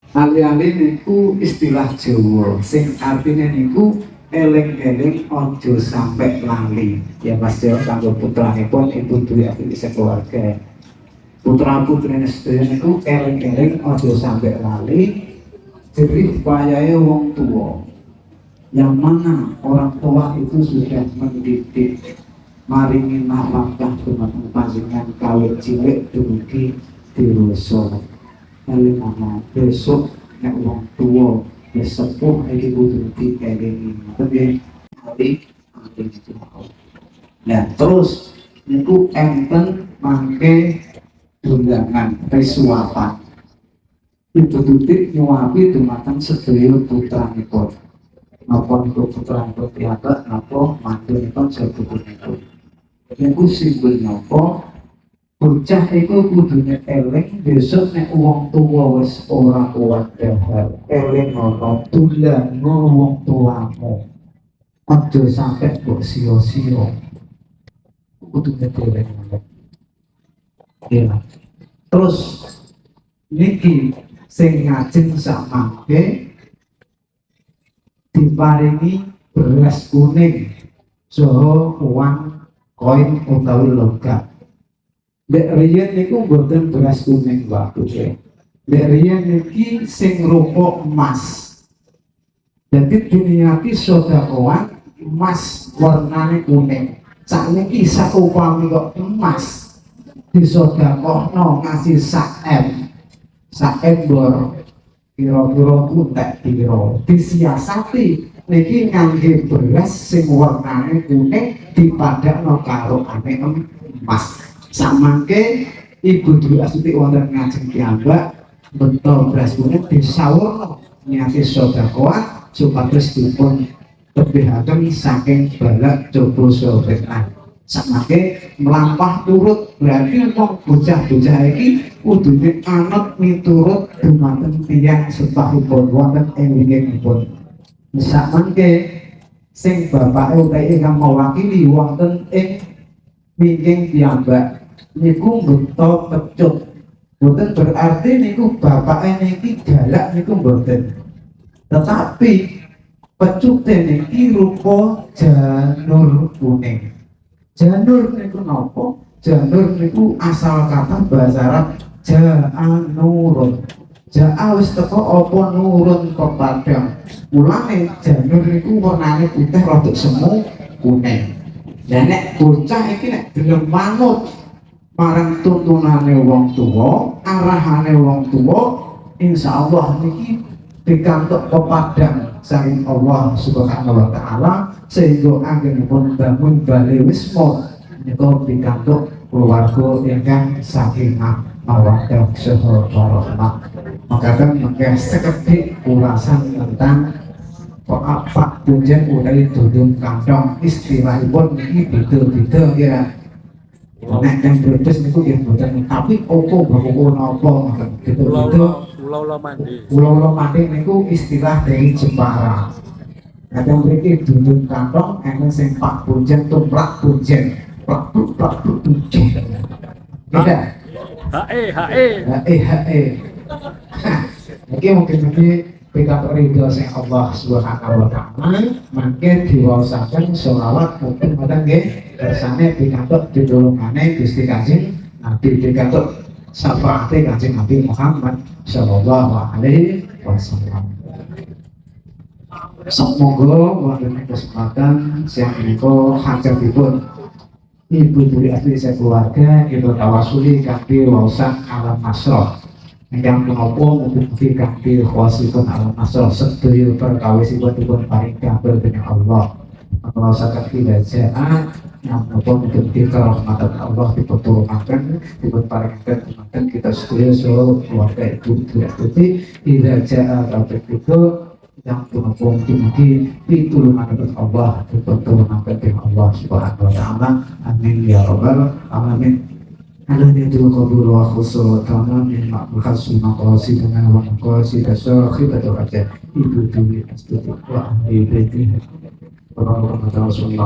Ali-ali niku istilah Jawa sing artinya niku eling-eling ojo sampai lali. Ya Mas ya kanggo putranipun ibu duwe ahli keluarga. Putra putrine sedaya niku eling-eling ojo sampai lali. Jadi upayae wong tua yang mana orang tua itu sudah mendidik maringi nafkah dumateng panjenengan kawit cilik dumugi dewasa. Elingono besok nek wong tua wis sepuh iki kudu dielingi. Tapi nah terus niku enten mangke undangan pesuapan. Ibu tutik nyuapi dumateng sedaya putranipun. Napa niku putranipun piyambak napa mantunipun sebetulipun. Niku simbol napa bocah iku kudune eling besok nek wong tuwa wis ora kuat dahar eling ana tulang wong tuamu aja sampe mbok sia-sia kudune eling ya terus niki sing ngajeng samangke diparingi beras kuning saha uang koin utawi logam. Dek riyen niku mboten beras kuning waktu ya. Dek riyen niki sing rupa emas. Jadi diniati sedekawan emas warnane kuning. Sakniki sakupami kok emas disedekahno ngasih sak M. Sak embor kira-kira kuntek kira disiasati niki ngangge beras sing warnane kuning dipadakno karo ane emas. Samangke ibu dwi astuti wonten ngajeng piyambak bento beras kuning disawurna niati sedekah supados dipun tebihaken saking balak coba sobetan. Samangke melampah turut berarti wong bocah-bocah iki kudune anut miturut dumateng tiyang sepahipun wonten elingipun. Samangke sing bapake utawi ingkang mewakili wonten ing wingking piyambak niku mbeta pecut. Mboten berarti niku bapake niki galak niku mboten. Tetapi pecute niki rupa janur kuning. Janur niku napa? Janur niku asal kata bahasa Arab ja'anurun. Ja'a wis teko apa nurun kepadang. Mulane janur niku warnane putih rada semu kuning. Lah nek bocah iki nek gelem manut marang tuntunane wong tuwa, arahane wong tuwa, insyaallah niki pikantuk pepadang saking Allah Subhanahu wa taala sehingga anggenipun bangun bali wisma nika pikantuk keluarga ingkang sakinah mawaddah saha warahmah. Makaten mengke sekedhik ulasan tentang Pak Punjen utawi dudung kantong istilahipun iki beda-beda kira. Nek yang Brebes niku nggih mboten tapi opo baku napa ngoten. Beda-beda. Pulau Mandi niku istilah dari Jepara. Kadang mriki dudung kantong enten sing Pak Punjen tumplak punjen. Plak punjen. Beda. He. Iki mungkin pikantuk ridho sing Allah Subhanahu wa taala mangke diwaosaken selawat mungkin mboten nggih kersane pikantuk pitulungane Gusti Kanjeng Nabi pikantuk syafaate Kanjeng Nabi Muhammad sallallahu alaihi wasallam. Semoga wonten kesempatan siang menika hajatipun Ibu Dwi Asli sekeluarga kita tawasuli kanthi waosan alam nasroh. Yang menopong mugi kanthi khosipun alam nasroh sedaya perkawisipun dipun paring kabeh dening Allah. Mawasaken hidayah yang menopong mugi karahmatan Allah dipetulungaken dipun paringaken dumateng kita sedaya saha keluarga Ibu Dwi Asli hidayah kabeh itu yang menopong mugi pitulungaken Allah dipetulungaken dening Allah Subhanahu wa taala. Amin ya rabbal alamin. Alladhi yadul qabul wa khusul tamam min ma'bukhas maqasi dengan wa maqasi dasar khibatu aja ibu dwi astuti wa ahli baiti Rasulullah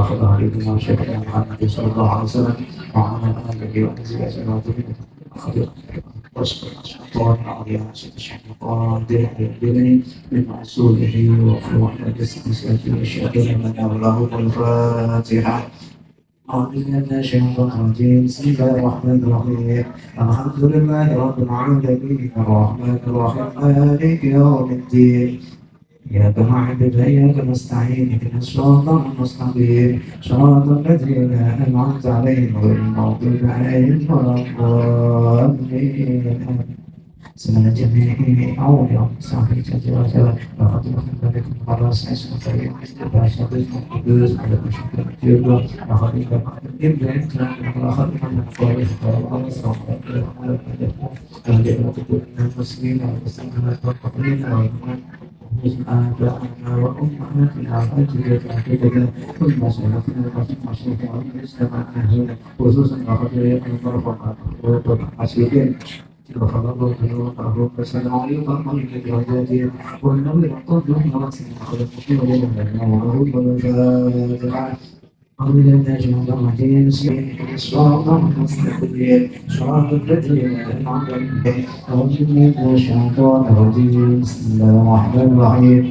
sallallahu alaihi wa sallam wa ala alihi wa sahbihi الشيطان العظيم الشيطان القادر من رسوله وفوق الجسد الشيطان من الله والفاتحة. أعوذ بالله من الشيطان الرجيم بسم الله الرحمن الرحيم الحمد لله رب العالمين الرحمن الرحيم مالك يوم الدين إياك نعبد وإياك نستعين اهدنا الصراط المستقيم صراط الذين أنعمت عليهم غير المغضوب عليهم ولا الضالين. Semoga jami'i awal sampai jalan jalan bahkan dari kepala saya sampai bahasa kudus pada masyarakat juga bahkan juga Ibrahim bahkan boleh Allah sampai dan dia berkata muslim bersama dengan ada wa ummatina ajrata kita pun masyarakat masyarakat khususnya bahkan yang merupakan aslinya فنظر له فسنعلم من درجاته والنبي قدر مرسل خلق كل يوم وله الفاتحة أعوذ بالله من الرجيم صراط المستقيم صراط الذين أنعمت عليهم أعوذ بالله من الشيطان الرجيم بسم الله الرحمن الرحيم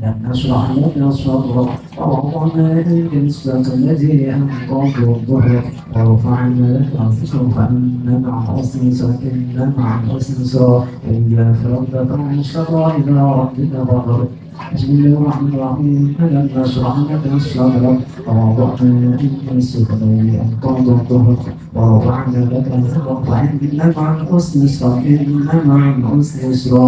لم نشرح لك صدرك ووضعنا لك نسبة الذي أنقض الظهر ورفعنا لك ذكرك فإن مع الحسن يسرا إن مع الحسن يسرا فإذا فرغت فانصب إلى ربك فارغب. بسم الله الرحمن الرحيم ألم نشرح لك صدرك ووضعنا لك نسبة الذي أنقض الظهر ورفعنا لك ذكرك فإن مع الحسن يسرا إن مع الحسن يسرا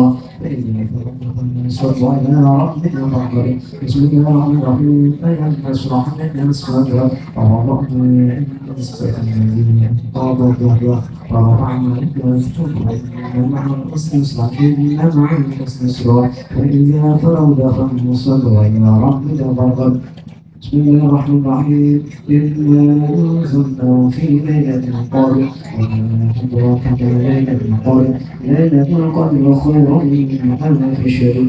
صلى إلى ربك فارغب. بسم الله الرحمن الرحيم ألم نشرح لك صدرك ووضعنا لك نسبة الذي أنقض الظهر ورفعنا لك ذكرك فإن مع الحسن يسرا إن مع الحسن يسرا فإذا فرغت فانصب إلى ربك فارغب. بسم الله الرحمن الرحيم إنا أنزلناه في ليلة القدر وما أدراك ما ليلة القدر ليلة القدر خير من ألف شهر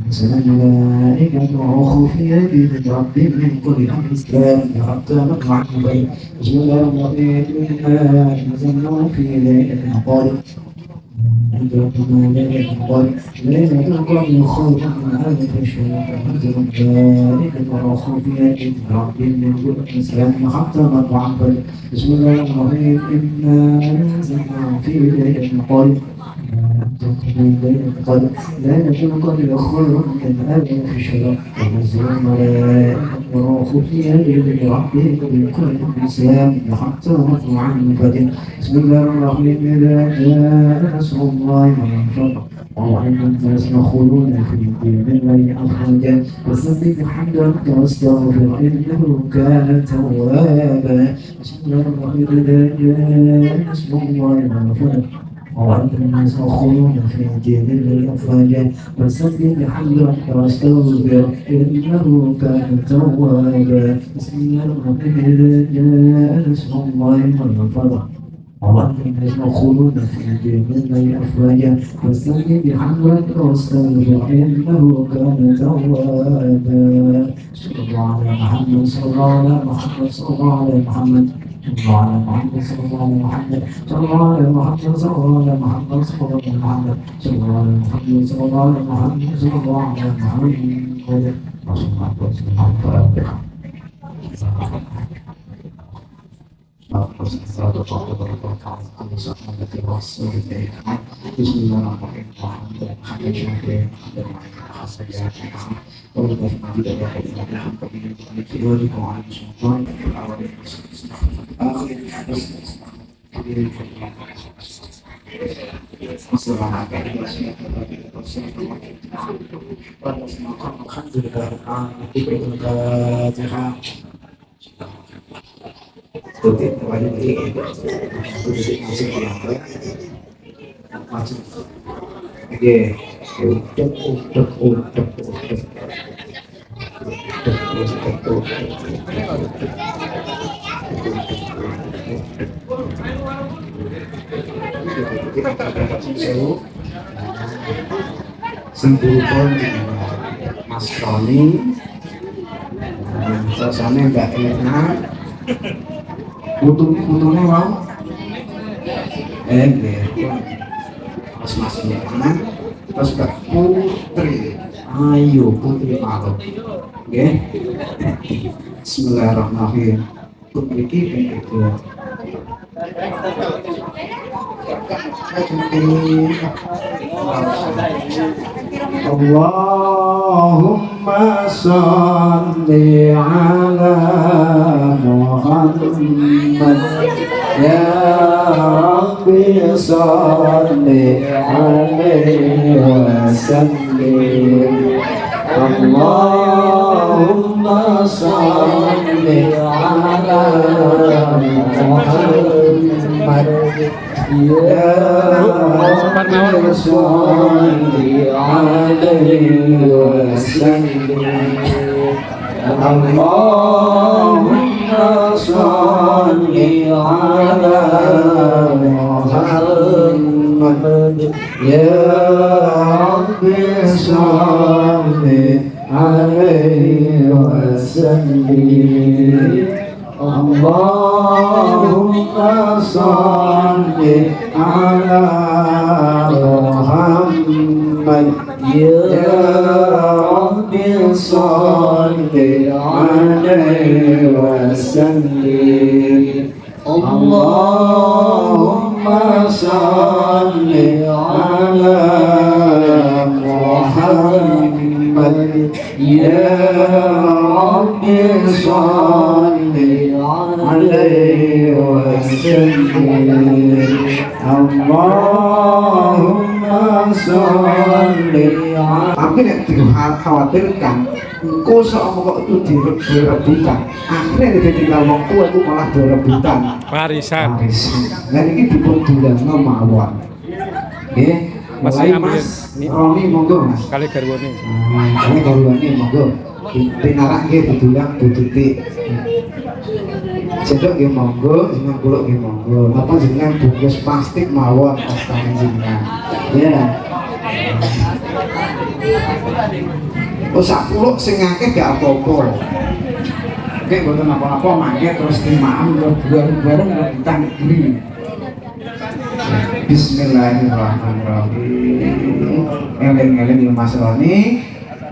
تنزل الملائكة والروح فيها بإذن ربهم من كل أمر سلام حتى مطلع الفجر. بسم الله الرحمن الرحيم إنا أنزلناه في ليلة القدر ليلة القدر خير من ألف شهر تنزل الملائكة والروح فيها بإذن ربهم من كل سلام حتى مطلع الفجر. بسم الله الرحمن الرحيم إنا أنزلناه في ليلة القدر ليلة القدر خير من ألف شهر تنزل الملائكة والروح فيها بإذن ربهم من كل أمر سلام حتى مطلع الفجر. بسم الله الرحمن الرحيم إذا جاء نصر الله والفتح ورأيت الناس يدخلون في دين الله أفواجا فسبح بحمد ربك واستغفر إنه كان توابا. بسم الله الرحمن الرحيم إذا جاء نصر الله والفتح ورأيت الناس يدخلون في دين الله أفواجا فسبح بحمد ربك واستغفر إنه كان توابا. بسم الله الرحمن الرحيم إذا جاء نصر الله والفتح ورأيت الناس يدخلون في دين الله أفواجا فسبح بحمد ربك واستغفر إنه كان توابا. صلى الله على محمد صلى الله على محمد صلى الله على محمد صلى الله على محمد صلى الله على محمد صلى الله على محمد صلى الله على محمد صلى الله على محمد صلى الله على محمد صلى الله على محمد صلى الله على محمد رسول الله صلى الله عليه وسلم. بسم الله الرحمن الرحيم Tutup kembali lagi, tutup masih diangkat, masuk, oke, sembuh pun Mas Tony, suasana nggak enak. Butuhnya mau gitu. mas-masnya terus ke putri, ayo putri malu, oke. Bismillahirrahmanirrahim. Putri ini itu Allahumma salli ala Muhammad ya Rabbi salli alaihi wa sallim. Allahumma salli ala Muhammad ya Rabbi salli alaihi wa sallim. Allahumma salli ala Muhammad ya Rabbi salli alaihi wa sallim. Allahumma salli ala Muhammad ya Rabbi salli alaihi wa sallim. Allahumma salli ala Muhammad ya Rabbi salli alaihi wa sallim. Allahumma salli aku nek dikhawatirkan engko sok kok itu direbutan akhirnya ditinggal wong tua itu malah direbutan warisan. Nah ini dipun dilangno mawon nggih. Mulai Mas Roni monggo Mas kali garwane monggo pinarak nggih didulang dititik cedok nggih monggo jenengan kula nggih monggo napa jenengan bungkus plastik mawon astane jenengan ya. Oh sak puluk sing akeh gak apa-apa. Oke, mboten apa-apa mangke terus terima bareng-bareng rebutan iki. Bismillahirrahmanirrahim. Eling-eling Mas Roni.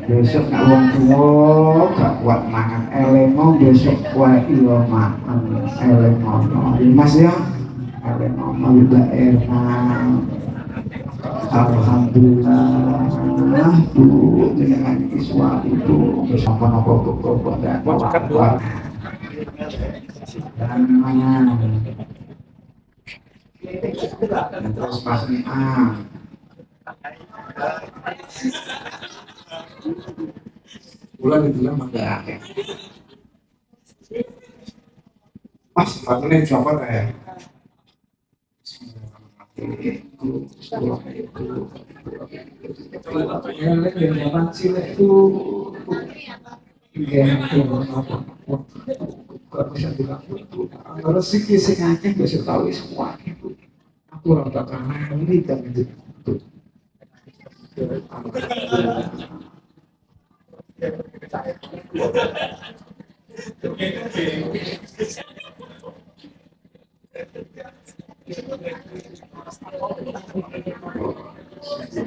Besok nak wong tuwa gak kuat mangan elemo besok wae iya mangan elemo. Mas ya. Elemo mbak enak. Alhamdulillah Bu dengan iswa itu bersama nopo dan apa terus pasnya bulan itu yang mangga pas bangunnya coba ya. Kalau sih sengaja besok tahu semua itu aku orang bakal nanti kan itu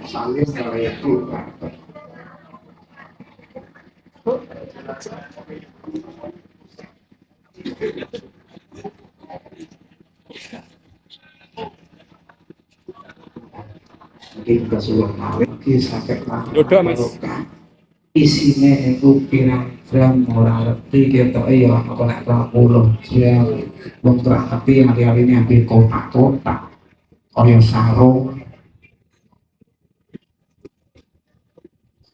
saling karya Tuhan. Kita sudah malik sampai barokah isinya itu pirang-pirang orang lebih kita iya apa nak puluh yang kontrak tapi yang hari ini ambil kotak-kotak oleh sarung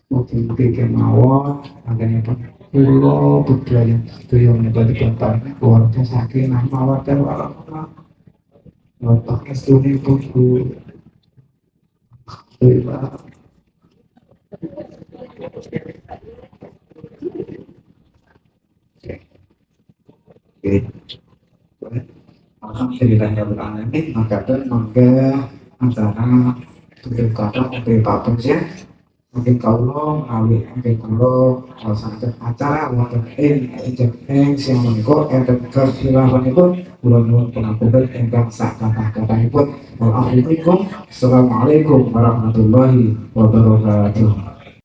mungkin kemauan adanya pulau budaya itu yang menjadi kontak keluarga sakinah mawaddah warahmah pakai studi buku Alhamdulillah maka antara tujuh kata mungkin patung ya mungkin kaulo ngawi mungkin kaulo sampai acara mungkin siang minggu dan kesilapan itu kula nuwun pangapunten ingkang sak kathah-kathahipun. Assalamualaikum warahmatullahi wabarakatuh.